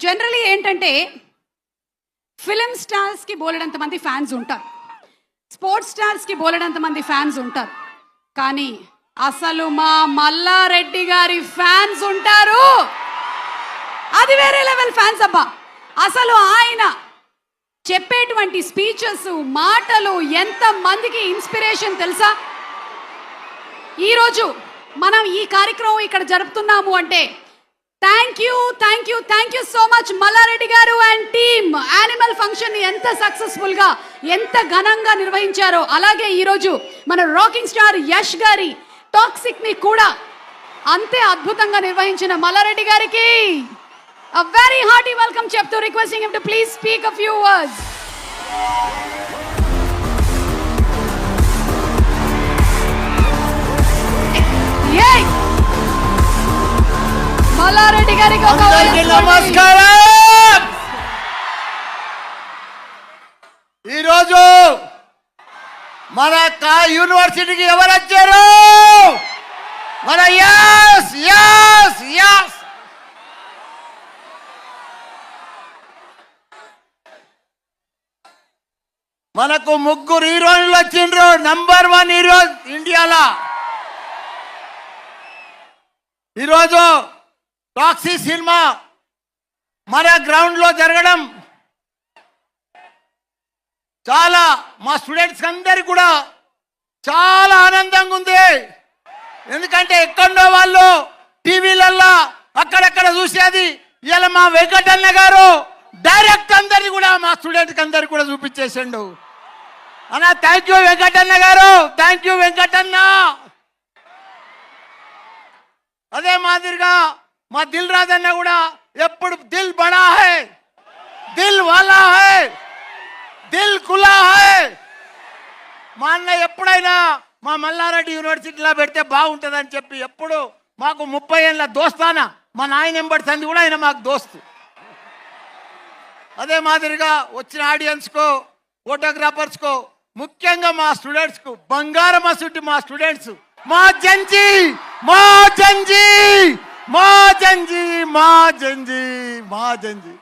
Generally ఏంటంటే film స్టార్స్కి బోలెడంత మంది ఫ్యాన్స్ ఉంటారు, స్పోర్ట్స్ స్టార్స్కి బోలెడంత మంది ఫ్యాన్స్ ఉంటారు. కానీ అసలు మా మల్లారెడ్డి గారి ఫ్యాన్స్ ఉంటారు, అది వేరే లెవెల్ ఫ్యాన్స్ అబ్బా. అసలు ఆయన చెప్పేటువంటి స్పీచెస్, మాటలు ఎంత మందికి ఇన్స్పిరేషన్ తెలుసా? ఈరోజు మనం ఈ కార్యక్రమం ఇక్కడ జరుపుతున్నాము అంటే thank you so much Mallareddy గారు అండ్ టీమ్. యానిమల్ ఫంక్షన్ ఎంత సక్సెస్ఫుల్ గా, ఎంత ఘనంగా నిర్వహించారో, అలాగే ఈరోజు మన రాకింగ్ స్టార్ యష్ గారి టాక్సిక్ ని కూడా అంతే అద్భుతంగా నిర్వహించిన మల్లారెడ్డి గారికి a very hearty welcome చెప్తూ requesting him to please speak a few words. Yay! Mallareddy గారికి ఒక నమస్కారం. ఈరోజు మన యూనివర్సిటీకి ఎవరు వచ్చారు? మన యస్ యస్ యస్ మనకు ముగ్గురు హీరోయిన్లు వచ్చిండ్రు. నంబర్ 1 హీరో ఇండియాలో. ఈరోజు టాక్సీ సినిమా మన గ్రౌండ్ లో జరగడం చాలా, మా స్టూడెంట్స్ అందరికి కూడా చాలా ఆనందంగా ఉంది. ఎందుకంటే ఎక్కడో వాళ్ళు టీవీలల్లో అక్కడక్కడ చూసేది, ఇలా మా వెంకటన్న గారు డైరెక్ట్ అందరినీ కూడా మా స్టూడెంట్కి అందరికి కూడా చూపించేసిండు. అన్న థ్యాంక్ యూ వెంకటన్న గారు, థ్యాంక్ యూ వెంకటన్న. అదే మాదిరిగా మా దిల్ రాజు అన్న కూడా ఎప్పుడు దిల్ బడా హై, దిల్ వాలా హై, దిల్ కులా హై. మా అన్న ఎప్పుడైనా మా మల్లారెడ్డి యూనివర్సిటీలో పెడితే బాగుంటుందని చెప్పి ఎప్పుడు మాకు 30 ఏళ్ళ దోస్తాన మా నాయన ఎంబడి సంది కూడా ఆయన మాకు దోస్తు. అదే మాదిరిగా వచ్చిన ఆడియన్స్కో, ఫోటోగ్రాఫర్స్కో, ముఖ్యంగా మా స్టూడెంట్స్కు బంగారం అసుటి మా స్టూడెంట్స్, మా జంజీ మా జంజీ మా జంజీ మా జంజీ మా జంజీ.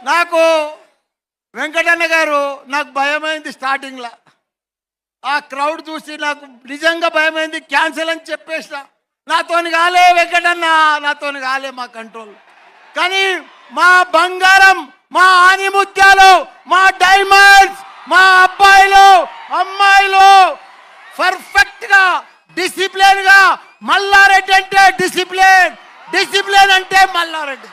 నాకు వెంకటన్న గారు నాకు భయమైంది స్టార్టింగ్లో. ఆ క్రౌడ్ చూసి నాకు నిజంగా భయమైంది. క్యాన్సిల్ అని చెప్పేసిన, నాతోని కాలే వెంకటన్న, నాతోని కాలే మా కంట్రోల్. కానీ మా బంగారం, మా ఆనిముత్యాలు, మా డైమండ్స్, మా అబ్బాయిలు అమ్మాయిలు పర్ఫెక్ట్ గా డిసిప్లిన్ గా, మల్లారెడ్డి అంటే డిసిప్లిన్, డిసిప్లిన్ అంటే మల్లారెడ్డి.